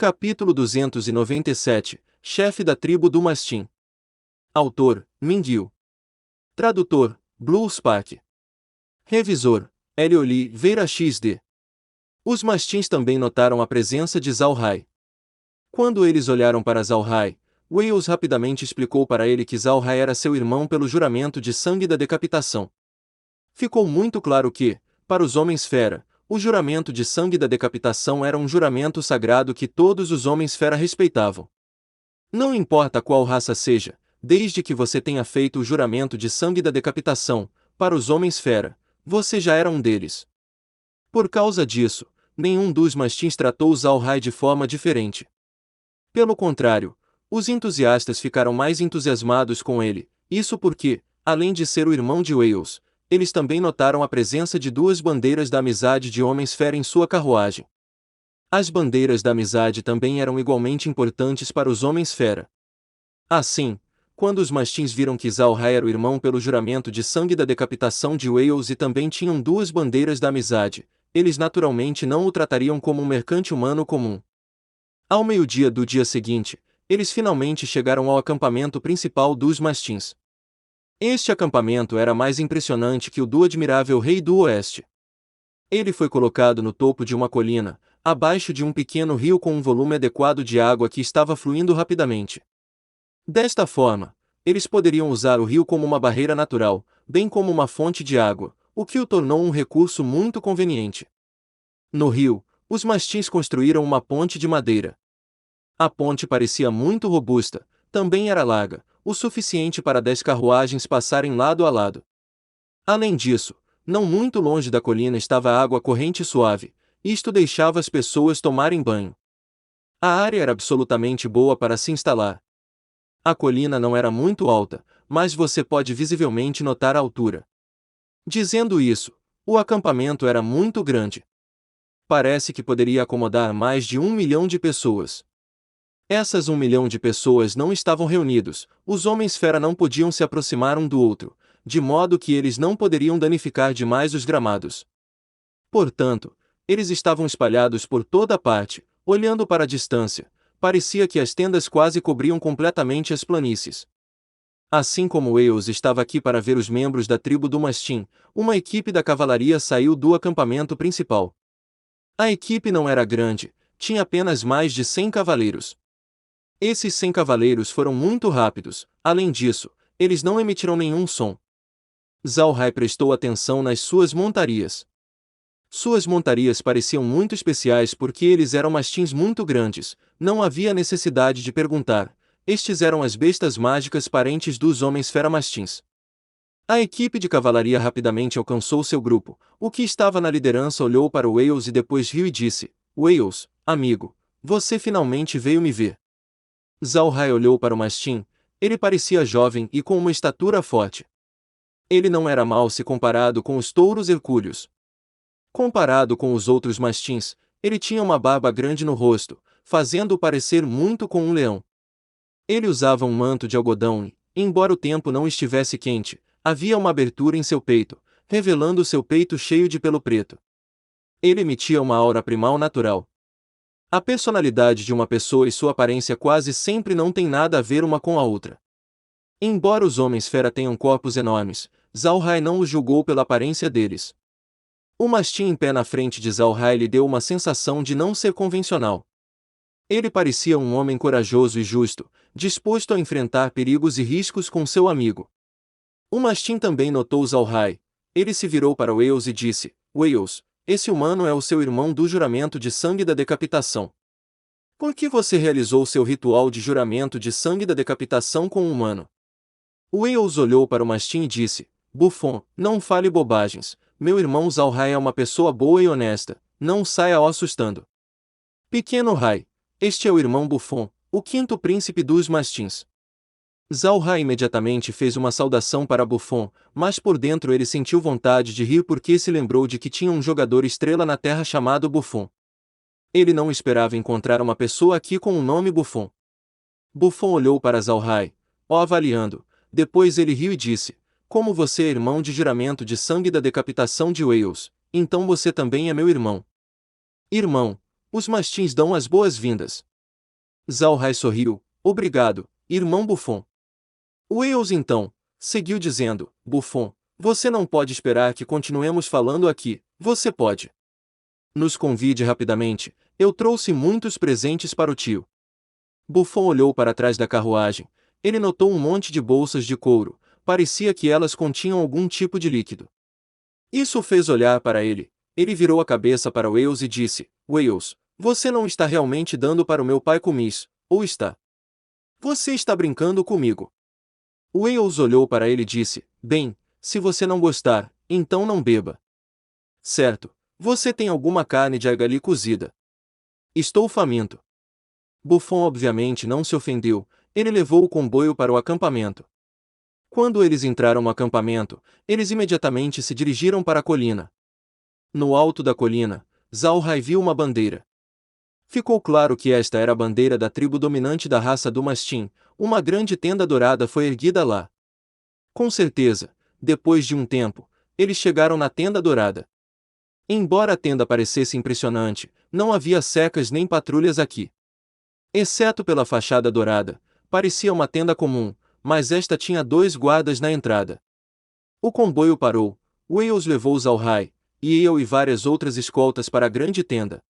Capítulo 297, Chefe da tribo do Mastim. Autor, Mindil. Tradutor, Blue Spark. Revisor, L. Oliveira XD. Os mastins também notaram a presença de Zalhai. Quando eles olharam para Zalhai, Wales rapidamente explicou para ele que Zalhai era seu irmão pelo juramento de sangue da decapitação. Ficou muito claro que, para os homens-fera, o juramento de sangue da decapitação era um juramento sagrado que todos os homens-fera respeitavam. Não importa qual raça seja, desde que você tenha feito o juramento de sangue da decapitação, para os homens-fera, você já era um deles. Por causa disso, nenhum dos mastins tratou Zalhai de forma diferente. Pelo contrário, os entusiastas ficaram mais entusiasmados com ele, isso porque, além de ser o irmão de Wales, eles também notaram a presença de duas bandeiras da amizade de homens-fera em sua carruagem. As bandeiras da amizade também eram igualmente importantes para os homens-fera. Assim, quando os mastins viram que Zalhai era o irmão pelo juramento de sangue da decapitação de Wales e também tinham duas bandeiras da amizade, eles naturalmente não o tratariam como um mercante humano comum. Ao meio-dia do dia seguinte, eles finalmente chegaram ao acampamento principal dos mastins. Este acampamento era mais impressionante que o do admirável Rei do Oeste. Ele foi colocado no topo de uma colina, abaixo de um pequeno rio com um volume adequado de água que estava fluindo rapidamente. Desta forma, eles poderiam usar o rio como uma barreira natural, bem como uma fonte de água, o que o tornou um recurso muito conveniente. No rio, os mastins construíram uma ponte de madeira. A ponte parecia muito robusta, também era larga, o suficiente para 10 carruagens passarem lado a lado. Além disso, não muito longe da colina estava água corrente suave, isto deixava as pessoas tomarem banho. A área era absolutamente boa para se instalar. A colina não era muito alta, mas você pode visivelmente notar a altura. Dizendo isso, o acampamento era muito grande. Parece que poderia acomodar mais de 1 milhão de pessoas. Essas 1 milhão de pessoas não estavam reunidos, os homens-fera não podiam se aproximar um do outro, de modo que eles não poderiam danificar demais os gramados. Portanto, eles estavam espalhados por toda parte, olhando para a distância, parecia que as tendas quase cobriam completamente as planícies. Assim como Wales estava aqui para ver os membros da tribo do Mastim, uma equipe da cavalaria saiu do acampamento principal. A equipe não era grande, tinha apenas mais de 100 cavaleiros. Esses 100 cavaleiros foram muito rápidos, além disso, eles não emitiram nenhum som. Zalhai prestou atenção nas suas montarias. Suas montarias pareciam muito especiais porque eles eram mastins muito grandes, não havia necessidade de perguntar, estes eram as bestas mágicas parentes dos homens-fera mastins. A equipe de cavalaria rapidamente alcançou seu grupo, o que estava na liderança olhou para Wales e depois riu e disse, Wales, amigo, você finalmente veio me ver. Zalhai olhou para o mastim, ele parecia jovem e com uma estatura forte. Ele não era mau se comparado com os touros hercúleos. Comparado com os outros mastins, ele tinha uma barba grande no rosto, fazendo-o parecer muito com um leão. Ele usava um manto de algodão e, embora o tempo não estivesse quente, havia uma abertura em seu peito, revelando seu peito cheio de pelo preto. Ele emitia uma aura primal natural. A personalidade de uma pessoa e sua aparência quase sempre não tem nada a ver uma com a outra. Embora os homens-fera tenham corpos enormes, Zalhai não os julgou pela aparência deles. O mastim em pé na frente de Zalhai lhe deu uma sensação de não ser convencional. Ele parecia um homem corajoso e justo, disposto a enfrentar perigos e riscos com seu amigo. O mastim também notou Zalhai. Ele se virou para Wales e disse, Wales, esse humano é o seu irmão do juramento de sangue da decapitação. Por que você realizou seu ritual de juramento de sangue da decapitação com um humano? Wales olhou para o mastim e disse, Buffon, não fale bobagens, meu irmão Zalhai é uma pessoa boa e honesta, não saia o assustando. Pequeno Rai, este é o irmão Buffon, o quinto príncipe dos mastins. Zalhai imediatamente fez uma saudação para Buffon, mas por dentro ele sentiu vontade de rir porque se lembrou de que tinha um jogador estrela na Terra chamado Buffon. Ele não esperava encontrar uma pessoa aqui com o nome Buffon. Buffon olhou para Zalhai, o avaliando, depois ele riu e disse, como você é irmão de juramento de sangue da decapitação de Wales, então você também é meu irmão. Irmão, os mastins dão as boas-vindas. Zalhai sorriu. Obrigado, irmão Buffon. Wales então seguiu dizendo: Buffon, você não pode esperar que continuemos falando aqui, você pode. Nos convide rapidamente, eu trouxe muitos presentes para o tio. Buffon olhou para trás da carruagem. Ele notou um monte de bolsas de couro, parecia que elas continham algum tipo de líquido. Isso o fez olhar para ele. Ele virou a cabeça para Wales e disse: Wales, você não está realmente dando para o meu pai comis, ou está? Você está brincando comigo. Wales olhou para ele e disse: Bem, se você não gostar, então não beba. Certo, você tem alguma carne de argali cozida? Estou faminto. Buffon obviamente não se ofendeu, ele levou o comboio para o acampamento. Quando eles entraram no acampamento, eles imediatamente se dirigiram para a colina. No alto da colina, Zalhai viu uma bandeira. Ficou claro que esta era a bandeira da tribo dominante da raça do mastim. Uma grande tenda dourada foi erguida lá. Com certeza, depois de um tempo, eles chegaram na tenda dourada. Embora a tenda parecesse impressionante, não havia secas nem patrulhas aqui. Exceto pela fachada dourada, parecia uma tenda comum, mas esta tinha 2 guardas na entrada. O comboio parou, Wales levou Zalhai, e eu e várias outras escoltas para a grande tenda.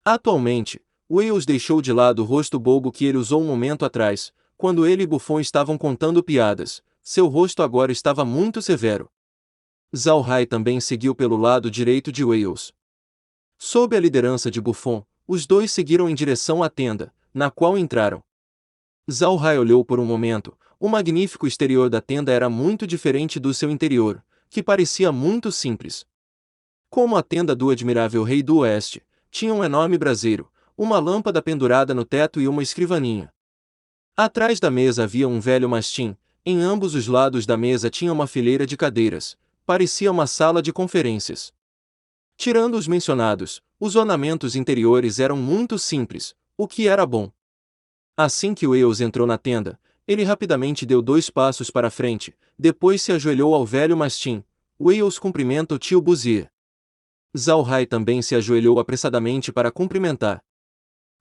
Atualmente, Wales deixou de lado o rosto bobo que ele usou um momento atrás, quando ele e Buffon estavam contando piadas. Seu rosto agora estava muito severo. Zalhai também seguiu pelo lado direito de Wales. Sob a liderança de Buffon, os dois seguiram em direção à tenda, na qual entraram. Zalhai olhou por um momento. O magnífico exterior da tenda era muito diferente do seu interior, que parecia muito simples. Como a tenda do admirável rei do oeste, tinha um enorme braseiro, uma lâmpada pendurada no teto e uma escrivaninha. Atrás da mesa havia um velho mastim. Em ambos os lados da mesa tinha uma fileira de cadeiras. Parecia uma sala de conferências. Tirando os mencionados, os ornamentos interiores eram muito simples, o que era bom. Assim que Wales entrou na tenda, ele rapidamente deu 2 passos para frente, depois se ajoelhou ao velho mastim. Wales cumprimenta o tio Buzier. Zalhai também se ajoelhou apressadamente para cumprimentar.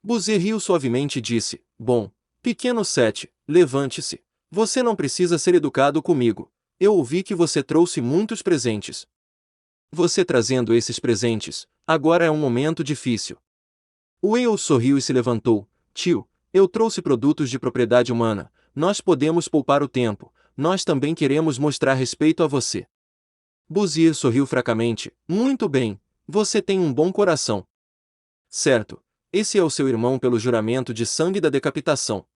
Buzier riu suavemente e disse: Bom, pequeno Sete, levante-se. Você não precisa ser educado comigo. Eu ouvi que você trouxe muitos presentes. Você trazendo esses presentes, agora é um momento difícil. Wales sorriu e se levantou. Tio, eu trouxe produtos de propriedade humana. Nós podemos poupar o tempo. Nós também queremos mostrar respeito a você. Buzier sorriu fracamente. Muito bem, você tem um bom coração. Certo, esse é o seu irmão pelo juramento de sangue da decapitação.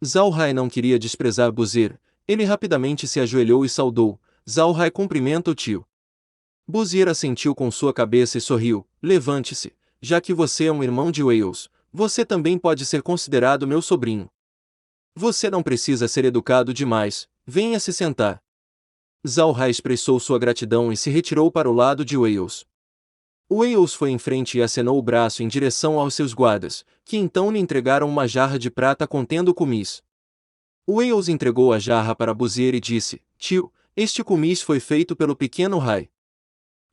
Zalhai não queria desprezar Buzier. Ele rapidamente se ajoelhou e saudou. Zalhai cumprimenta o tio. Buzier assentiu com sua cabeça e sorriu. Levante-se, já que você é um irmão de Wales, você também pode ser considerado meu sobrinho. Você não precisa ser educado demais, venha se sentar. Zalhai expressou sua gratidão e se retirou para o lado de Wales. Wales foi em frente e acenou o braço em direção aos seus guardas, que então lhe entregaram uma jarra de prata contendo comis. Wales entregou a jarra para Buzier e disse: Tio, este comis foi feito pelo pequeno Rai.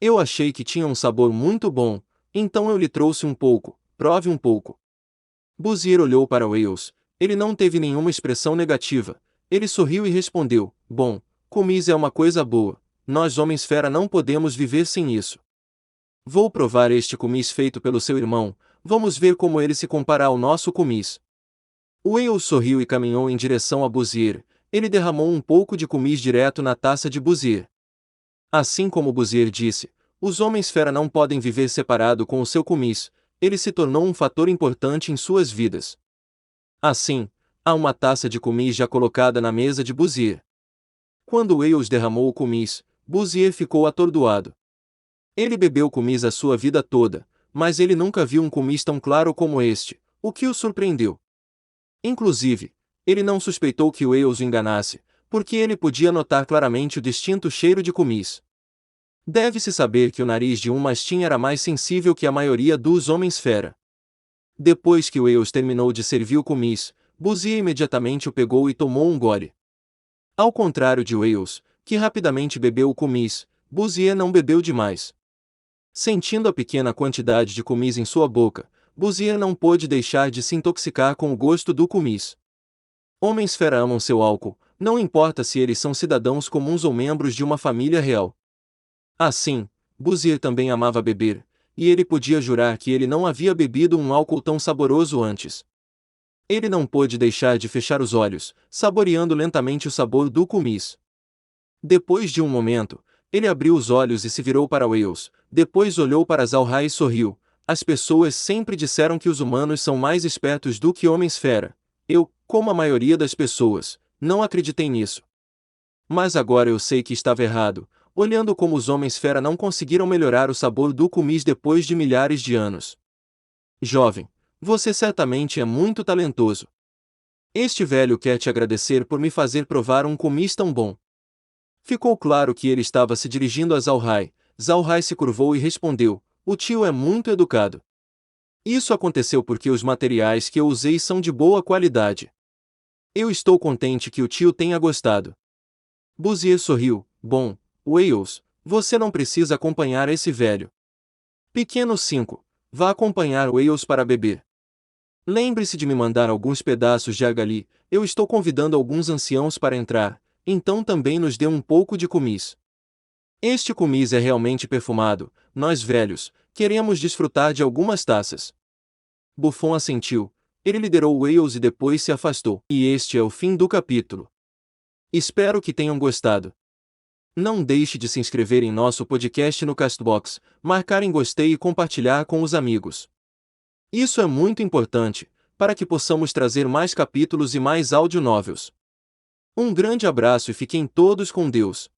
Eu achei que tinha um sabor muito bom, então eu lhe trouxe um pouco, prove um pouco. Buzier olhou para Wales, ele não teve nenhuma expressão negativa, ele sorriu e respondeu: Bom, comis é uma coisa boa, nós homens-fera não podemos viver sem isso. Vou provar este comis feito pelo seu irmão, vamos ver como ele se compara ao nosso comis. Wales sorriu e caminhou em direção a Buzier. Ele derramou um pouco de comis direto na taça de Buzier. Assim como Buzier disse, os homens-fera não podem viver separado com o seu comis, ele se tornou um fator importante em suas vidas. Assim, há uma taça de comis já colocada na mesa de Buzier. Quando Wales derramou o comis, Buzier ficou atordoado. Ele bebeu comis a sua vida toda, mas ele nunca viu um comis tão claro como este, o que o surpreendeu. Inclusive, ele não suspeitou que Wales o enganasse, porque ele podia notar claramente o distinto cheiro de comis. Deve-se saber que o nariz de um mastim era mais sensível que a maioria dos homens-fera. Depois que Wales terminou de servir o comis, Buzier imediatamente o pegou e tomou um gole. Ao contrário de Wales, que rapidamente bebeu o comis, Buzier não bebeu demais. Sentindo a pequena quantidade de comis em sua boca, Buzier não pôde deixar de se intoxicar com o gosto do kumis. Homens-fera amam seu álcool, não importa se eles são cidadãos comuns ou membros de uma família real. Assim, Buzier também amava beber, e ele podia jurar que ele não havia bebido um álcool tão saboroso antes. Ele não pôde deixar de fechar os olhos, saboreando lentamente o sabor do kumis. Depois de um momento, ele abriu os olhos e se virou para Wales, depois olhou para Zalhai e sorriu. As pessoas sempre disseram que os humanos são mais espertos do que homens-fera. Eu, como a maioria das pessoas, não acreditei nisso. Mas agora eu sei que estava errado, olhando como os homens-fera não conseguiram melhorar o sabor do kumis depois de milhares de anos. Jovem, você certamente é muito talentoso. Este velho quer te agradecer por me fazer provar um kumis tão bom. Ficou claro que ele estava se dirigindo a Zalhai. Zalhai se curvou e respondeu: o tio é muito educado. Isso aconteceu porque os materiais que eu usei são de boa qualidade. Eu estou contente que o tio tenha gostado. Buzier sorriu. Bom, Wales, você não precisa acompanhar esse velho. Pequeno 5. Vá acompanhar Wales para beber. Lembre-se de me mandar alguns pedaços de agali, eu estou convidando alguns anciãos para entrar, então também nos dê um pouco de kumis. Este kumis é realmente perfumado, nós velhos, queremos desfrutar de algumas taças. Buffon assentiu, ele liderou Wales e depois se afastou. E este é o fim do capítulo. Espero que tenham gostado. Não deixe de se inscrever em nosso podcast no Castbox, marcar em gostei e compartilhar com os amigos. Isso é muito importante, para que possamos trazer mais capítulos e mais áudio novels. Um grande abraço e fiquem todos com Deus.